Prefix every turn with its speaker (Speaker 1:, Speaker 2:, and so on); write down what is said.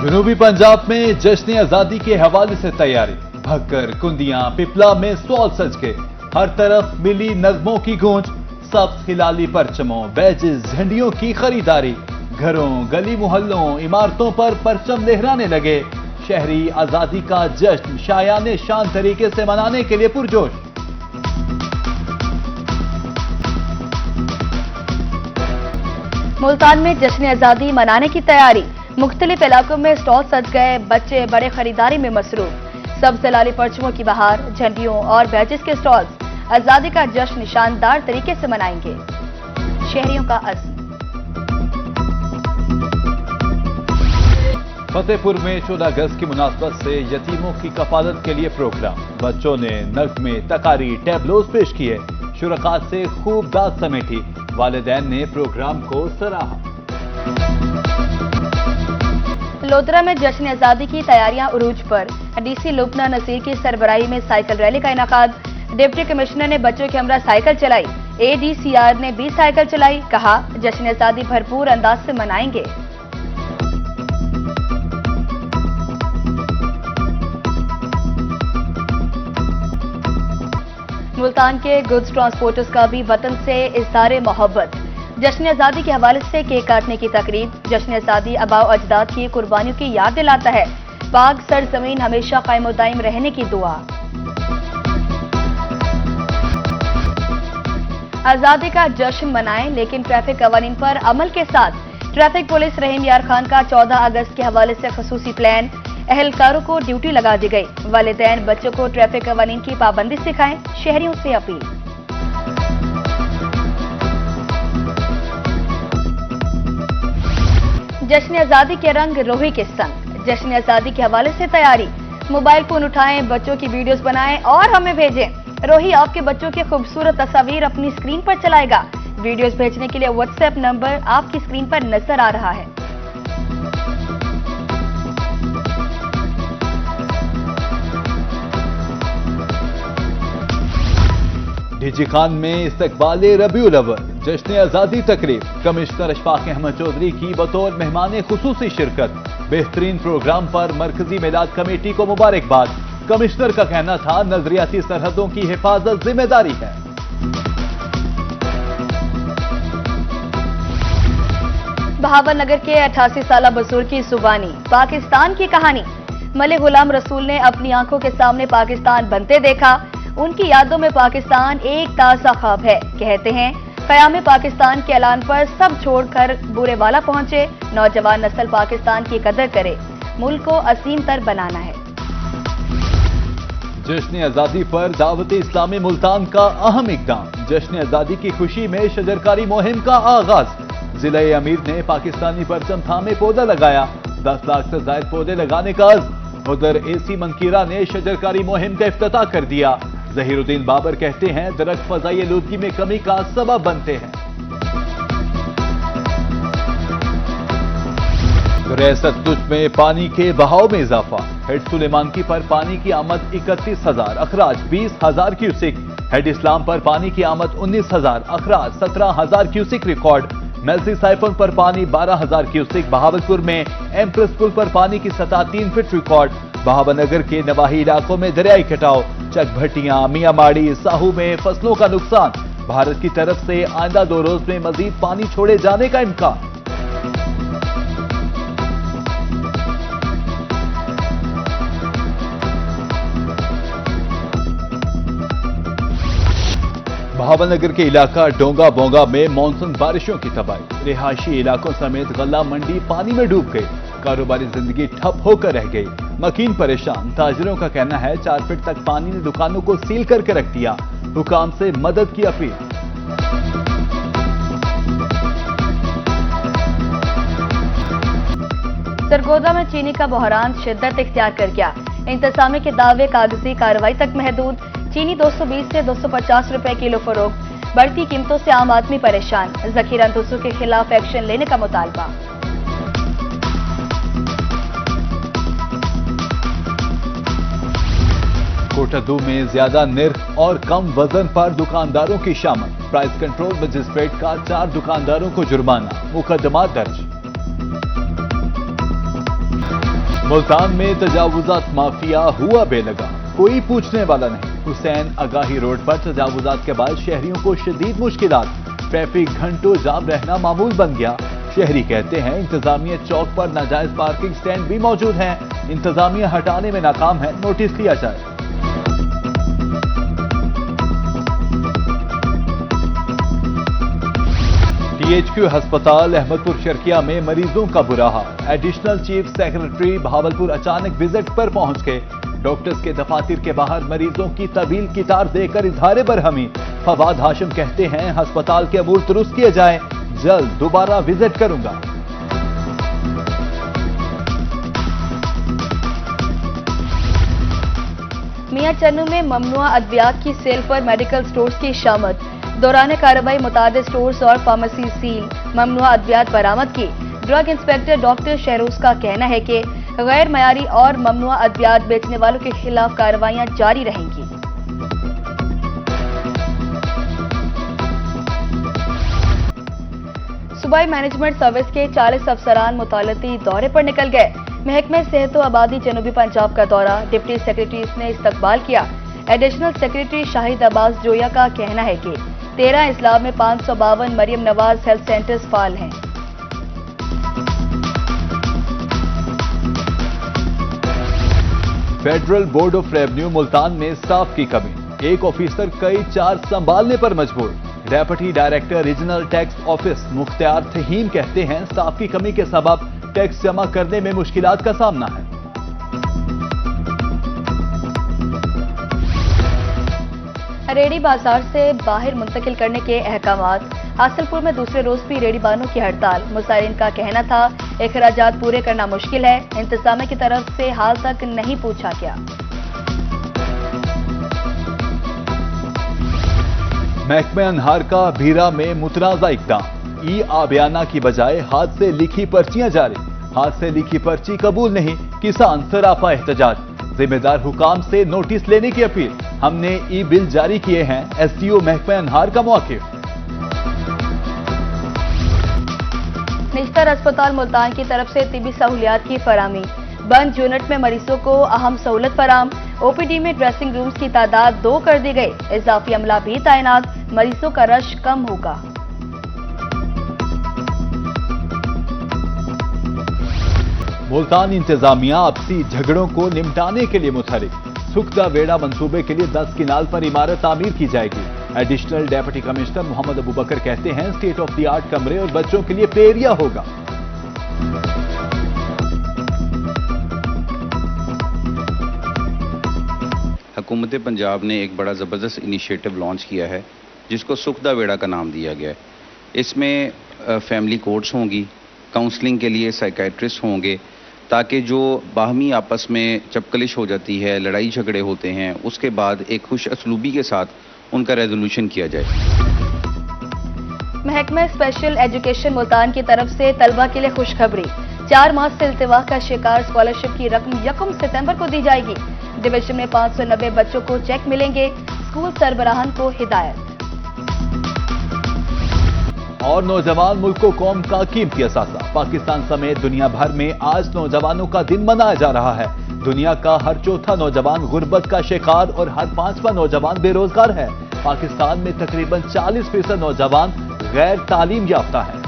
Speaker 1: जनूबी पंजाब में जश्न आजादी के हवाले से तैयारी, भक्कर, कुंदियां, पिपला में स्टॉल सज गए। हर तरफ मिली नगमों की गूंज, सब्ज हिलाली परचमों, बैजेस, झंडियों की खरीदारी। घरों, गली मोहल्लों, इमारतों पर परचम लहराने लगे। शहरी आजादी का जश्न शायाने शान तरीके से मनाने के लिए पुरजोश।
Speaker 2: मुल्तान में जश्न आजादी मनाने की तैयारी, मुख्तलिफ इलाकों में स्टॉल सज गए। बच्चे बड़े खरीदारी में मसरूफ। सब्ज लाली परचमों की बहार, झंडियों और बैजेस के स्टॉल्स आजादी का जश्न शानदार तरीके से मनाएंगे। शहरियों का अज़्म।
Speaker 1: फतेहपुर में 14 अगस्त की मुनासबत से यतीमों की कफालत के लिए प्रोग्राम। बच्चों ने नग़्मे, तकारी, टैबलोज पेश किए। शुरका से खूब दाद समेटी। वालिदैन ने प्रोग्राम को सराहा।
Speaker 2: लोधरा में जश्न आजादी की तैयारियां उरूज पर। डीसी लुबना नसीर की सरबराही में साइकिल रैली का इनेकाद। डिप्टी कमिश्नर ने बच्चों के हमरा साइकिल चलाई। एडीसीआर ने भी साइकिल चलाई। कहा, जश्न आजादी भरपूर अंदाज से मनाएंगे। मुल्तान के गुड्स ट्रांसपोर्टर्स का भी वतन से इज़हार मोहब्बत। जश्न आजादी के हवाले से केक काटने की तकरीब। जश्न आजादी आबाओ अजदाद की कुर्बानियों की याद दिलाता है। पाक सरजमीन हमेशा कायम व दायम रहने की दुआ। आजादी का जश्न मनाएं, लेकिन ट्रैफिक कवानीन पर अमल के साथ। ट्रैफिक पुलिस रहीम यार खान का 14 अगस्त के हवाले से खसूसी प्लान। अहलकारों को ड्यूटी लगा दी गई। वालिदैन बच्चों को ट्रैफिक कवानीन की पाबंदी सिखाएं। शहरियों से अपील। जश्न आजादी के रंग रोही के संग। जश्न आजादी के हवाले से तैयारी। मोबाइल फोन उठाएं, बच्चों की वीडियोस बनाएं और हमें भेजें। रोही आपके बच्चों की खूबसूरत तस्वीर अपनी स्क्रीन पर चलाएगा। वीडियोस भेजने के लिए व्हाट्सएप नंबर आपकी स्क्रीन पर नजर आ रहा है।
Speaker 1: डीजी खान में इस्तकबाले रबीउल अव्वल जश्न आजादी तकरीब। कमिश्नर अशफाक अहमद चौधरी की बतौर मेहमान खुसूसी शिरकत। बेहतरीन प्रोग्राम पर मरकजी मिलाद कमेटी को मुबारकबाद। कमिश्नर का कहना था, नजरियाती सरहदों की हिफाजत जिम्मेदारी है।
Speaker 2: बहावल नगर के 88 साला बुजुर्ग की जुबानी पाकिस्तान की कहानी। मलिक गुलाम रसूल ने अपनी आंखों के सामने पाकिस्तान बनते देखा। उनकी यादों में पाकिस्तान एक ताज़ा ख्वाब है। कहते हैं, क़याम पाकिस्तान के ऐलान पर सब छोड़कर बुरे वाला पहुंचे। नौजवान नस्ल पाकिस्तान की कदर करे। मुल्क को असीम तर बनाना है।
Speaker 1: जश्न आजादी पर दावत इस्लामी मुल्तान का अहम इक़दाम। जश्न आजादी की खुशी में शजरकारी मुहिम का आगाज। जिला अमीर ने पाकिस्तानी परचम थामे पौधा लगाया। 10 लाख से ज्यादा पौधे लगाने का अज़्म। उधर एसी मंकीरा ने शजरकारी मुहिम का इफ्तिताह कर दिया। जहीरुद्दीन बाबर कहते हैं, दरख्त फज़ाई आलूदगी में कमी का सबब बनते हैं। रियासत तुझ में पानी के बहाव में इजाफा। हेड सुलेमानकी पर पानी की आमद 31,000, अखराज 20,000 क्यूसिक। हेड इस्लाम पर पानी की आमद 19,000, अखराज 17,000 क्यूसिक रिकॉर्ड। मेलसी साइफन पर पानी 12,000 क्यूसिक। बहावलपुर में एम्प्रेस पुल पर पानी की सतह 3 फीट रिकॉर्ड। बहावलनगर के नवाही इलाकों में दरियाई कटाव। चकभटियां, मियामाड़ी, साहू में फसलों का नुकसान। भारत की तरफ से आइंदा 2 रोज में मजीद पानी छोड़े जाने का इम्कान। बहावलनगर के इलाका डोंगा बोंगा में मानसून बारिशों की तबाही। रिहायशी इलाकों समेत गल्ला मंडी पानी में डूब गई। कारोबारी जिंदगी ठप होकर रह गई। मकीन परेशान। ताजिरों का कहना है, 4 फीट तक पानी ने दुकानों को सील करके रख दिया। हुकाम से मदद की अपील।
Speaker 2: सरगोदा में चीनी का बहरान शिद्दत इख्तियार कर गया। इंतजामी के दावे कागजी कार्रवाई तक महदूद। चीनी 220 से 250 रुपए किलो फरोख्त। बढ़ती कीमतों से आम आदमी परेशान। जखीरा अंदोसों के खिलाफ एक्शन लेने का मुतालबा।
Speaker 1: कोटादू में ज्यादा निर्ख और कम वजन पर दुकानदारों की शामत। प्राइस कंट्रोल मजिस्ट्रेट का 4 दुकानदारों को जुर्माना। मुकदमा दर्ज। मुल्तान में तजावुजात माफिया हुआ बेलगा, कोई पूछने वाला नहीं। हुसैन आगाही रोड पर तजावुजात के बाद शहरियों को शदीद मुश्किलात, ट्रैफिक घंटों जाम रहना मामूल बन गया। शहरी कहते हैं इंतजामिया चौक पर नाजायज पार्किंग स्टैंड भी मौजूद हैं, इंतजामिया हटाने में नाकाम है, नोटिस लिया जाए। THQ अस्पताल अहमदपुर शर्किया में मरीजों का बुरा हाल। एडिशनल चीफ सेक्रेटरी बहावलपुर अचानक विजिट पर पहुंच गए। डॉक्टर्स के दफातर के बाहर मरीजों की तवील कितार देकर इजहार बरहमी। फवाद हाशिम कहते हैं अस्पताल के अमूर दुरुस्त किए जाएं, जल्द दोबारा विजिट करूंगा।
Speaker 2: मियां चन्नू में ममनुआ अद्वियात की सेल पर मेडिकल स्टोर्स की शामत। दौरान कार्रवाई मुतादिद स्टोर्स और फार्मेसी सील, ममनुआ अद्वियात बरामद की। ड्रग इंस्पेक्टर डॉक्टर शहरोज का कहना है कि गैर मयारी और ममनुआ अद्वियात बेचने वालों के खिलाफ कार्रवाइयां जारी रहेंगी। सूबाई मैनेजमेंट सर्विस के 40 अफसरान मुतालती दौरे पर निकल गए। महकमे सेहत व आबादी जनूबी पंजाब का दौरा, डिप्टी सेक्रेटरीज ने इस्तकबाल किया। एडिशनल सेक्रेटरी शाहिद अब्बास जोया का कहना है कि 13 अजला में 552 मरियम नवाज हेल्थ सेंटर्स फाल हैं।
Speaker 1: Federal board of revenue Multan में स्टाफ की कमी, एक ऑफिसर कई चार्ज संभालने पर मजबूर। Deputy director regional tax office Mukhtiar Faheem कहते हैं स्टाफ की कमी के सबब टैक्स जमा करने में मुश्किलात का सामना है।
Speaker 2: रेडी बाजार से बाहर मुंतकिल करने के अहकामात। हासिलपुर में दूसरे रोज भी रेडी बानों की हड़ताल। मुसारिन का कहना था अखराजात पूरे करना मुश्किल है, इंतजामिया की तरफ से हाल तक नहीं पूछा गया।
Speaker 1: महकमे अनहार का भीरा में मुतनाज़ा इक़दाम, ई आबियाना की बजाय हाथ से लिखी पर्चियां जारी। हाथ से लिखी पर्ची कबूल नहीं, किसान सरापा एहतजाज। जिम्मेदार हुकाम से नोटिस लेने की अपील, हमने ई बिल जारी किए हैं, SDO महकमे अनहार का मौक़िफ़।
Speaker 2: निश्तर अस्पताल मुल्तान की तरफ से तिबी सहूलियात की फराहमी। बंद यूनिट में मरीजों को अहम सहूलत फराम। OPD में ड्रेसिंग रूम्स की तादाद 2 कर दी गई। इजाफी अमला भी तैनात, मरीजों का रश कम होगा।
Speaker 1: मुल्तान इंतजामिया आपसी झगड़ों को निपटाने के लिए मुतहरिक। सुखदा वेड़ा मंसूबे के लिए 10 किनाल पर इमारत तामीर की जाएगी। Additional deputy commissioner Mohammad Abu Bakar कहते हैं स्टेट ऑफ द आर्ट कमरे और बच्चों के लिए प्ले एरिया होगा।
Speaker 3: हुकूमत पंजाब ने एक बड़ा ज़बरदस्त इनिशिएटिव लॉन्च किया है जिसको सुखदा वेड़ा का नाम दिया गया है। इसमें फैमिली कोर्ट्स होंगी, काउंसलिंग के लिए साइकाइट्रिस्ट होंगे, ताकि जो बाहमी आपस में चपकलिश हो जाती है, लड़ाई झगड़े होते हैं, उसके बाद एक खुश असलूबी के साथ उनका रेजोल्यूशन किया जाए।
Speaker 2: महकमा स्पेशल एजुकेशन मुल्तान की तरफ से तलबा के लिए खुशखबरी। 4 माह से इल्तिवा का शिकार स्कॉलरशिप की रकम 1 सितंबर को दी जाएगी। डिवीजन में 590 बच्चों को चेक मिलेंगे। स्कूल सरबराहान को हिदायत।
Speaker 1: और नौजवान मुल्क को कौम का कीमती असासा। पाकिस्तान समेत दुनिया भर में आज नौजवानों का दिन मनाया जा रहा है। दुनिया का हर चौथा नौजवान गुर्बत का शिकार और हर 5वां नौजवान बेरोजगार है। पाकिस्तान में तकरीबन 40% नौजवान गैर तालीम याफ्ता है।